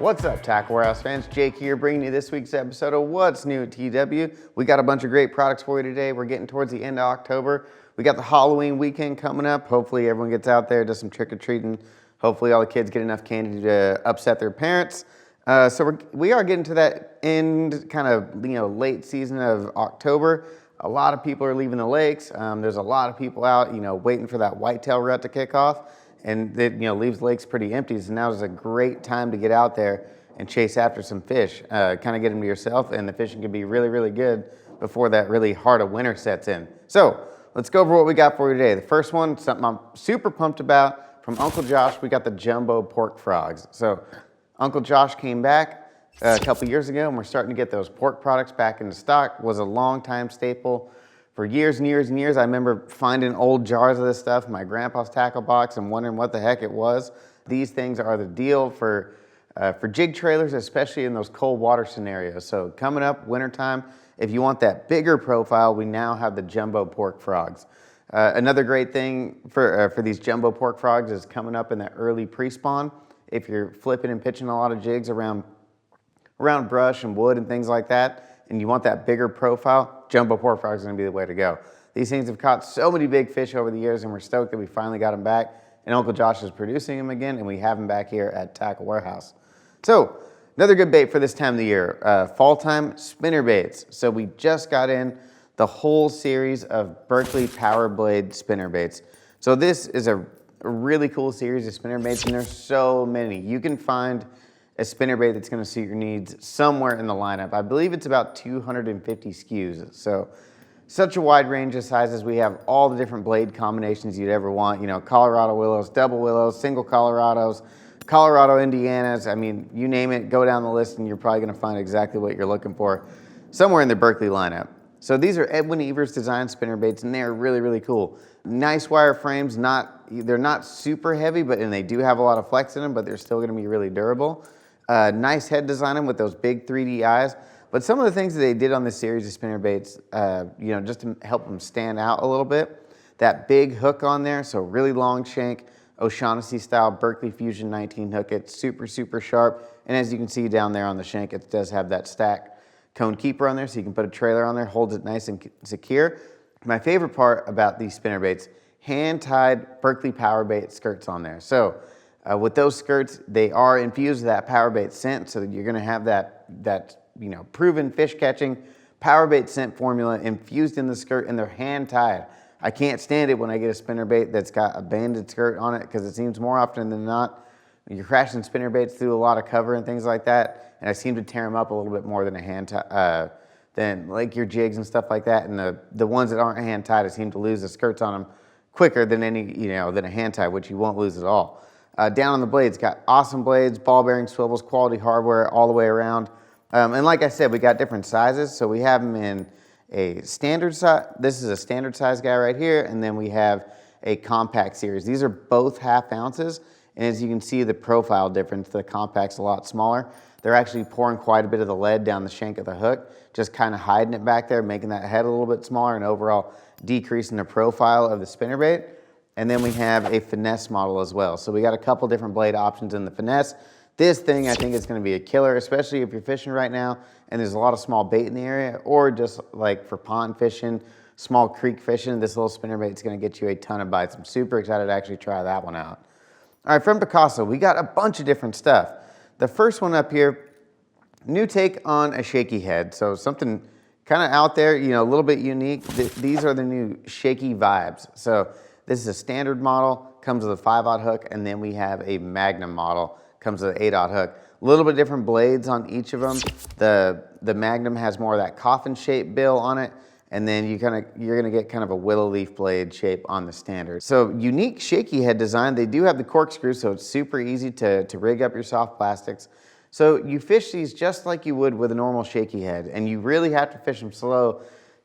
What's up, Tackle Warehouse fans? Jake here, bringing you this week's episode of What's New at TW. We got a bunch of great products for you today. We're getting towards the end of October. We got the Halloween weekend coming up. Hopefully everyone gets out there, does some trick-or-treating. Hopefully all the kids get enough candy to upset their parents. So we are getting to that end, kind of, late season of October. A lot of people are leaving the lakes. There's a lot of people out, waiting for that whitetail rut to kick off. And it leaves the lakes pretty empty, so now is a great time to get out there and chase after some fish. Kind of get them to yourself, and the fishing can be really, really good before that really heart of winter sets in. So let's go over what we got for you today. The first one, something I'm super pumped about, from Uncle Josh. We got the jumbo pork frogs. So Uncle Josh came back a couple years ago, and we're starting to get those pork products back into stock. Was a long time staple. For years and years and years, I remember finding old jars of this stuff in my grandpa's tackle box and wondering what the heck it was. These things are the deal for jig trailers, especially in those cold water scenarios. So coming up wintertime, if you want that bigger profile, we now have the jumbo pork frogs. Another great thing for these jumbo pork frogs is coming up in the early pre-spawn. If you're flipping and pitching a lot of jigs around brush and wood and things like that, and you want that bigger profile, jumbo pork frogs is going to be the way to go. These things have caught so many big fish over the years, and we're stoked that we finally got them back. And Uncle Josh is producing them again, and we have them back here at Tackle Warehouse. So another good bait for this time of the year, fall time spinnerbaits. So we just got in the whole series of Berkley Power Blade spinnerbaits. So this is a really cool series of spinnerbaits, and there's so many. You can find a spinnerbait that's going to suit your needs somewhere in the lineup. I believe it's about 250 SKUs. So such a wide range of sizes. We have all the different blade combinations you'd ever want. Colorado willows, double willows, single Colorados, Colorado Indianas. I mean, you name it, go down the list and you're probably going to find exactly what you're looking for somewhere in the Berkley lineup. So these are Edwin Evers designed spinnerbaits, and they're really, really cool. Nice wire frames. They're not super heavy, and they do have a lot of flex in them, but they're still going to be really durable. Nice head design with those big 3D eyes. But some of the things that they did on this series of spinnerbaits, just to help them stand out a little bit. That big hook on there, so really long shank, O'Shaughnessy style Berkley Fusion 19 hook. It's super, super sharp. And as you can see down there on the shank, it does have that stack cone keeper on there, so you can put a trailer on there, holds it nice and secure. My favorite part about these spinnerbaits, hand-tied Berkley Power Bait skirts on there. So with those skirts, they are infused with that power bait scent, so that you're going to have that proven fish catching power bait scent formula infused in the skirt, and they're hand tied. I can't stand it when I get a spinnerbait that's got a banded skirt on it, because it seems more often than not you're crashing spinnerbaits through a lot of cover and things like that, and I seem to tear them up a little bit more than a hand tie, than like your jigs and stuff like that. And the ones that aren't hand tied, I seem to lose the skirts on them quicker than than a hand tie, which you won't lose at all. Down on the blades, got awesome blades, ball bearing swivels, quality hardware all the way around. And like I said, we got different sizes. So we have them in a standard size. This is a standard size guy right here. And then we have a compact series. These are both 1/2 ounces. And as you can see, the profile difference, the compact's a lot smaller. They're actually pouring quite a bit of the lead down the shank of the hook, just kind of hiding it back there, making that head a little bit smaller and overall decreasing the profile of the spinnerbait. And then we have a finesse model as well. So we got a couple different blade options in the finesse. This thing, I think, is going to be a killer, especially if you're fishing right now and there's a lot of small bait in the area, or just like for pond fishing, small creek fishing. This little spinnerbait is going to get you a ton of bites. I'm super excited to actually try that one out. All right, from Picasso, we got a bunch of different stuff. The first one up here, new take on a shaky head. So something kind of out there, a little bit unique. These are the new Shaky vibes. So this is a standard model, comes with a 5/0 hook, and then we have a Magnum model, comes with an 8/0 hook. A little bit different blades on each of them. The Magnum has more of that coffin shaped bill on it, and then you're gonna get kind of a willow leaf blade shape on the standard. So unique Shaky head design. They do have the corkscrew, so it's super easy to rig up your soft plastics. So you fish these just like you would with a normal Shaky head, and you really have to fish them slow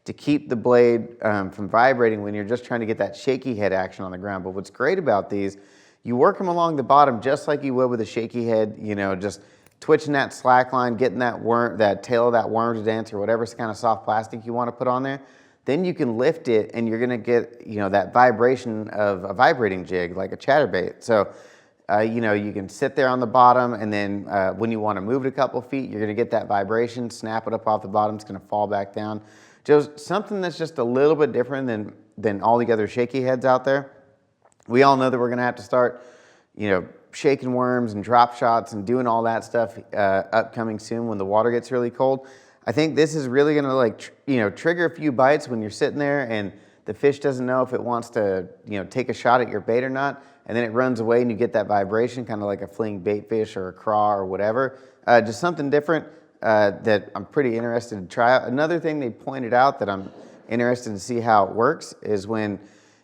to keep the blade from vibrating when you're just trying to get that shaky head action on the ground. But what's great about these, you work them along the bottom just like you would with a shaky head, just twitching that slack line, getting that tail of that worm to dance, or whatever kind of soft plastic you want to put on there. Then you can lift it and you're gonna get that vibration of a vibrating jig, like a chatterbait. So You know, you can sit there on the bottom, and then when you want to move it a couple feet, you're going to get that vibration, snap it up off the bottom, it's going to fall back down. Just something that's just a little bit different than all the other shaky heads out there. We all know that we're going to have to start, you know, shaking worms and drop shots and doing all that stuff upcoming soon when the water gets really cold. I think this is really going to, like, you know, trigger a few bites when you're sitting there and the fish doesn't know if it wants to, you know, take a shot at your bait or not, and then it runs away and you get that vibration, kind of like a fleeing bait fish or a craw or whatever. Just something different that I'm pretty interested to try out. Another thing they pointed out that I'm interested to see how it works is when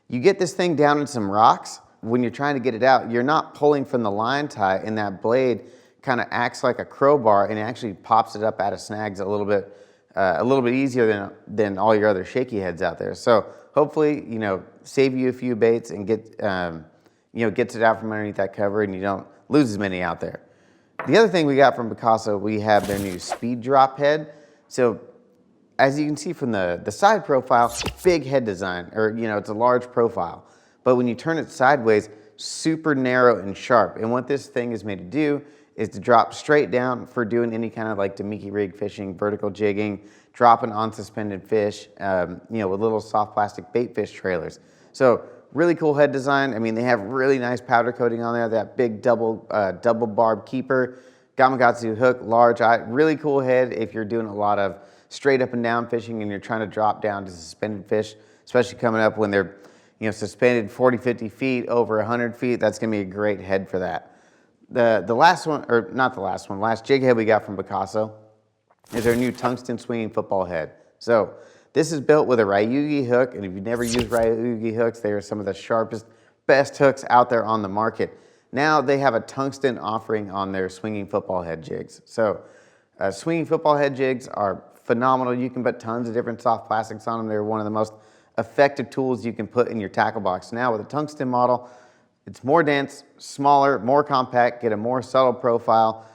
you get this thing down in some rocks, when you're trying to get it out, you're not pulling from the line tie, and that blade kind of acts like a crowbar and it actually pops it up out of snags a little bit easier than all your other shaky heads out there. So hopefully, you know, save you a few baits and get, you know, gets it out from underneath that cover and you don't lose as many out there. The other thing we got from Picasso, we have their new speed drop head. So as you can see from the side profile, big head design, or, you know, it's a large profile. But when you turn it sideways, super narrow and sharp. And what this thing is made to do is to drop straight down for doing any kind of like Damiki rig fishing, vertical jigging, dropping on suspended fish, you know, with little soft plastic bait fish trailers. So really cool head design. I mean, they have really nice powder coating on there, that big double barb keeper, Imakatsu hook, large eye, really cool head if you're doing a lot of straight up and down fishing and you're trying to drop down to suspended fish, especially coming up when they're, you know, suspended 40, 50 feet, over 100 feet. That's gonna be a great head for that. The last one, or not the last one, last jig head we got from Picasso is their new tungsten swinging football head. So this is built with a Ryugi hook, and if you've never used Ryugi hooks, they are some of the sharpest, best hooks out there on the market. Now they have a tungsten offering on their swinging football head jigs. So swinging football head jigs are phenomenal. You can put tons of different soft plastics on them. They're one of the most effective tools you can put in your tackle box. Now with a tungsten model, it's more dense, smaller, more compact, get a more subtle profile,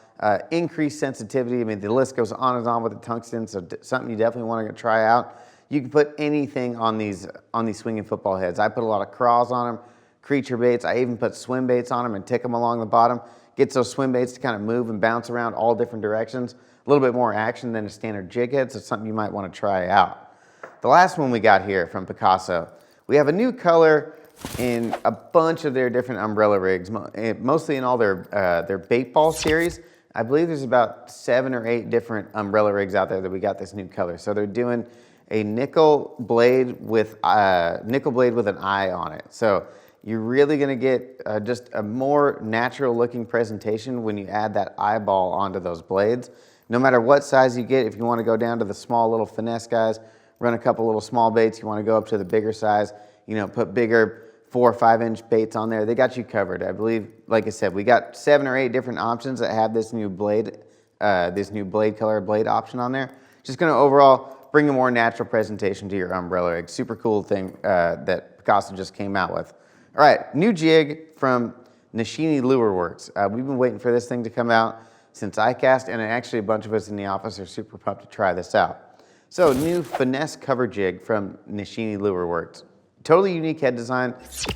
increased sensitivity. I mean, the list goes on and on with the tungsten, so something you definitely want to try out. You can put anything on these swinging football heads. I put a lot of craws on them, creature baits. I even put swim baits on them and tick them along the bottom. Gets those swim baits to kind of move and bounce around all different directions. A little bit more action than a standard jig head, so it's something you might want to try out. The last one we got here from Picasso, we have a new color in a bunch of their different umbrella rigs, mostly in all their bait ball series. I believe there's about 7 or 8 different umbrella rigs out there that we got this new color. So they're doing a nickel blade with an eye on it. So you're really gonna get just a more natural looking presentation when you add that eyeball onto those blades. No matter what size you get, if you wanna go down to the small little finesse guys, run a couple little small baits, you wanna go up to the bigger size, you know, put bigger 4 or 5 inch baits on there, they got you covered. I believe, like I said, we got 7 or 8 different options that have this new blade color blade option on there. Just gonna overall bring a more natural presentation to your umbrella rig. Super cool thing that Picasso just came out with. All right, new jig from Nishine Lure Works. We've been waiting for this thing to come out since I cast, and actually a bunch of us in the office are super pumped to try this out. So, new finesse cover jig from Nishine Lure Works. Totally unique head design.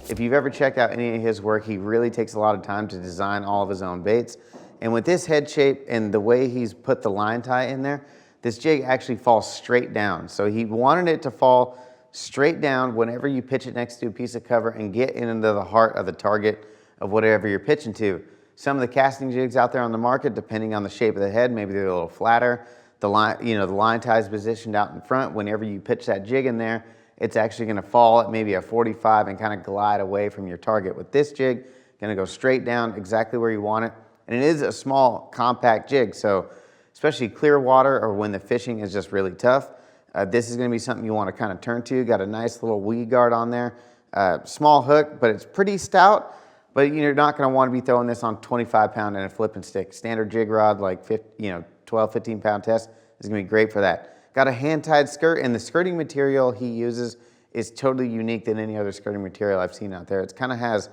If you've ever checked out any of his work, he really takes a lot of time to design all of his own baits. And with this head shape and the way he's put the line tie in there, this jig actually falls straight down. So he wanted it to fall straight down whenever you pitch it next to a piece of cover and get into the heart of the target of whatever you're pitching to. Some of the casting jigs out there on the market, depending on the shape of the head, maybe they're a little flatter. The line tie is positioned out in front. Whenever you pitch that jig in there, it's actually gonna fall at maybe a 45 and kind of glide away from your target. With this jig, gonna go straight down exactly where you want it. And it is a small, compact jig, so especially clear water or when the fishing is just really tough, this is gonna be something you wanna kind of turn to. Got a nice little weed guard on there. Small hook, but it's pretty stout, but you're not gonna wanna be throwing this on 25-pound and a flipping stick. Standard jig rod, like 12, 15-pound test is gonna be great for that. Got a hand-tied skirt, and the skirting material he uses is totally unique than any other skirting material I've seen out there. It kind of has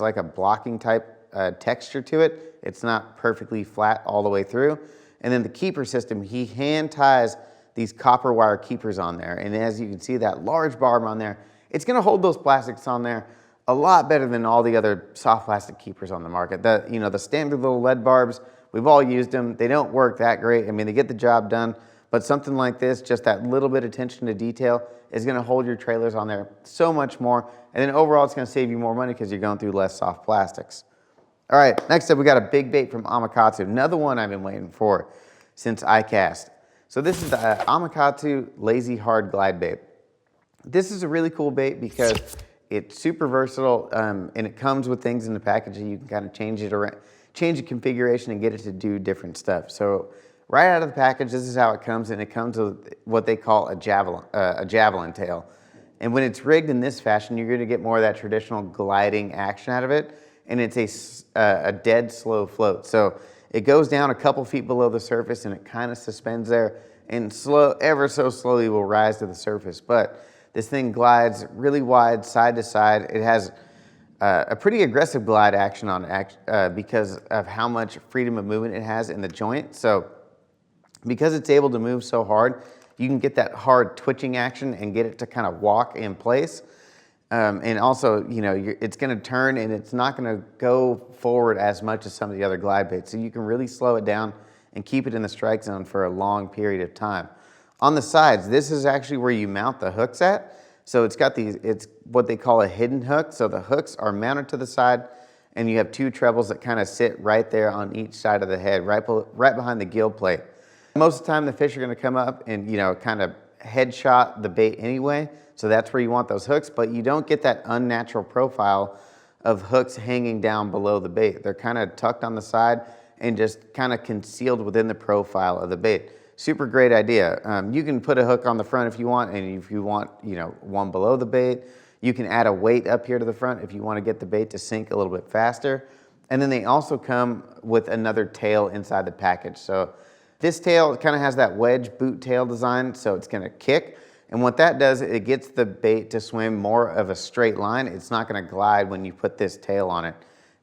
like a blocking type texture to it. It's not perfectly flat all the way through. And then the keeper system, he hand ties these copper wire keepers on there. And as you can see, that large barb on there, it's gonna hold those plastics on there a lot better than all the other soft plastic keepers on the market. The standard little lead barbs, we've all used them. They don't work that great. I mean, they get the job done, but something like this, just that little bit of attention to detail is gonna hold your trailers on there so much more. And then overall, it's gonna save you more money because you're going through less soft plastics. All right, next up, we got a big bait from Imakatsu. Another one I've been waiting for since I cast. So this is the Imakatsu Lazy Hard Glide Bait. This is a really cool bait because it's super versatile, and it comes with things in the package that you can kind of change it around, change the configuration and get it to do different stuff. So right out of the package, this is how it comes, and it comes with what they call a javelin tail. And when it's rigged in this fashion, you're going to get more of that traditional gliding action out of it, and it's a dead slow float. So it goes down a couple feet below the surface, and it kind of suspends there, and ever so slowly will rise to the surface. But this thing glides really wide, side to side. It has a pretty aggressive glide action on it because of how much freedom of movement it has in the joint. So because it's able to move so hard, you can get that hard twitching action and get it to kind of walk in place. And also, it's going to turn and it's not going to go forward as much as some of the other glide baits. So you can really slow it down and keep it in the strike zone for a long period of time. On the sides, this is actually where you mount the hooks at. So it's got it's what they call a hidden hook. So the hooks are mounted to the side, and you have two trebles that kind of sit right there on each side of the head, right behind the gill plate. Most of the time, the fish are going to come up and kind of headshot the bait anyway. So that's where you want those hooks, but you don't get that unnatural profile of hooks hanging down below the bait. They're kind of tucked on the side and just kind of concealed within the profile of the bait. Super great idea. You can put a hook on the front if you want, and if you want, one below the bait. You can add a weight up here to the front if you want to get the bait to sink a little bit faster. And then they also come with another tail inside the package. So this tail kind of has that wedge boot tail design, so it's going to kick. And what that does, it gets the bait to swim more of a straight line. It's not going to glide when you put this tail on it.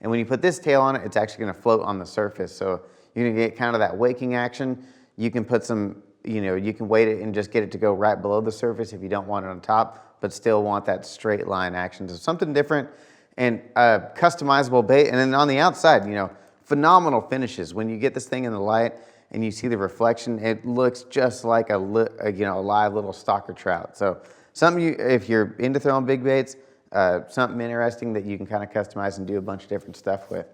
And when you put this tail on it, it's actually going to float on the surface. So you're going to get kind of that waking action. You can put some, you can weight it and just get it to go right below the surface if you don't want it on top, but still want that straight line action. So something different and a customizable bait. And then on the outside, phenomenal finishes. When you get this thing in the light and you see the reflection, it looks just like a live little stalker trout. So something if you're into throwing big baits, something interesting that you can kind of customize and do a bunch of different stuff with.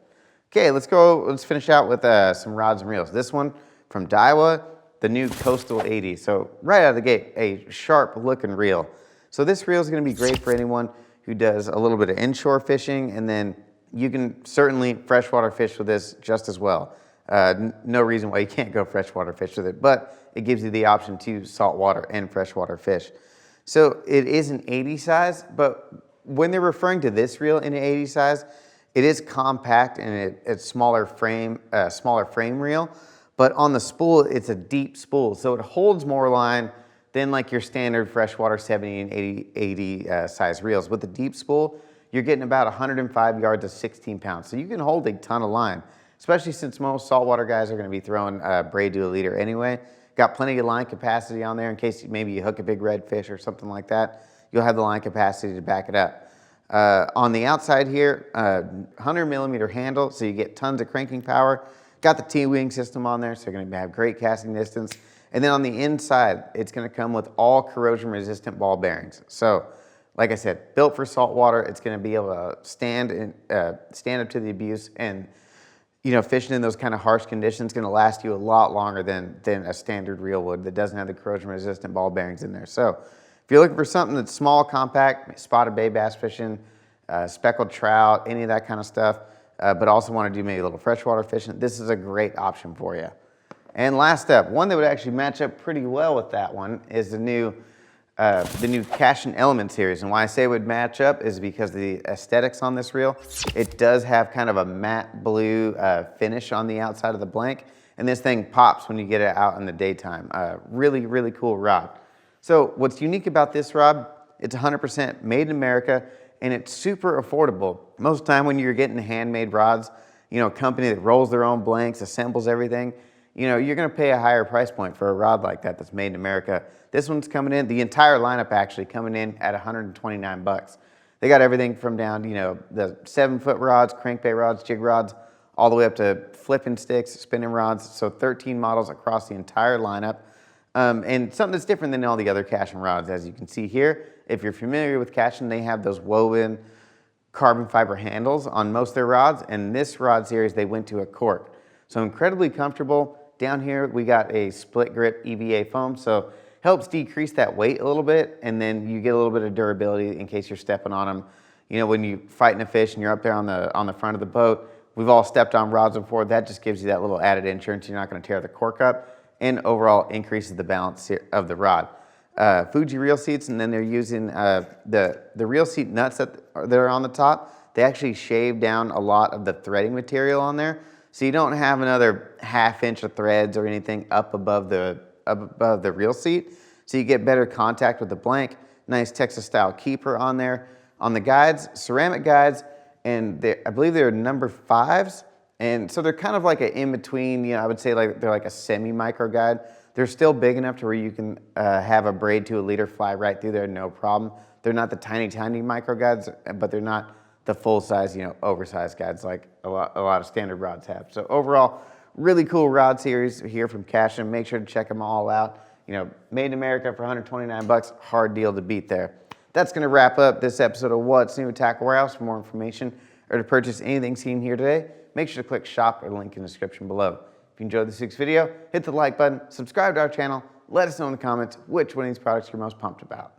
Okay, let's finish out with some rods and reels. This one from Daiwa, the new Coastal 80. So right out of the gate, a sharp looking reel. So this reel is going to be great for anyone who does a little bit of inshore fishing, and then you can certainly freshwater fish with this just as well. No reason why you can't go freshwater fish with it, but it gives you the option to saltwater and freshwater fish. So it is an 80 size, but when they're referring to this reel in an 80 size, it is compact and it's smaller frame reel. But on the spool, it's a deep spool, so it holds more line than like your standard freshwater 70 and 80 size reels. With the deep spool, you're getting about 105 yards of 16 pounds. So you can hold a ton of line, especially since most saltwater guys are going to be throwing braid to a leader anyway. Got plenty of line capacity on there in case maybe you hook a big redfish or something like that. You'll have the line capacity to back it up. On the outside here, 100 millimeter handle, so you get tons of cranking power. Got the T-wing system on there, so you're going to have great casting distance. And then on the inside, it's going to come with all corrosion-resistant ball bearings. So, like I said, built for saltwater. It's going to be able to stand up to the abuse, and fishing in those kind of harsh conditions is going to last you a lot longer than a standard reel would that doesn't have the corrosion-resistant ball bearings in there. So, if you're looking for something that's small, compact, spotted bay bass fishing, speckled trout, any of that kind of stuff, but also want to do maybe a little freshwater fishing, this is a great option for you. And last up, one that would actually match up pretty well with that one is the new Cashion Element series. And why I say it would match up is because the aesthetics on this reel, it does have kind of a matte blue finish on the outside of the blank, and this thing pops when you get it out in the daytime. Really, really cool rod. So what's unique about this rod, it's 100% made in America, and it's super affordable. Most of the time when you're getting handmade rods, a company that rolls their own blanks, assembles everything, you're gonna pay a higher price point for a rod like that that's made in America. This one's coming in, the entire lineup actually coming in at 129 bucks. They got everything from down, the 7-foot rods, crankbait rods, jig rods, all the way up to flipping sticks, spinning rods. So 13 models across the entire lineup. And something that's different than all the other Cashion rods. As you can see here, if you're familiar with Cashion, they have those woven carbon fiber handles on most of their rods. And this rod series, they went to a cork. So incredibly comfortable. Down here, we got a split grip EVA foam. So helps decrease that weight a little bit, and then you get a little bit of durability in case you're stepping on them. When you're fighting a fish and you're up there on the front of the boat, we've all stepped on rods before. That just gives you that little added insurance. You're not going to tear the cork up, and overall increases the balance of the rod. Fuji reel seats, and then they're using the reel seat nuts that are on the top. They actually shave down a lot of the threading material on there, so you don't have another ½ inch of threads or anything up above the reel seat, so you get better contact with the blank. Nice Texas style keeper on there. On the guides, ceramic guides, and I believe they're number 5s, and so they're kind of like an in-between, I would say they're like a semi-micro guide. They're still big enough to where you can have a braid to a leader fly right through there, no problem. They're not the tiny micro guides, but they're not the full-size, oversized guides like a lot of standard rods have. So overall, really cool rod series here from Cashion. Make sure to check them all out. Made in America for $129, hard deal to beat there. That's going to wrap up this episode of What's New at Tackle Warehouse. For more information or to purchase anything seen here today, make sure to click shop or link in the description below. If you enjoyed this week's video, hit the like button, subscribe to our channel, let us know in the comments which one of these products you're most pumped about.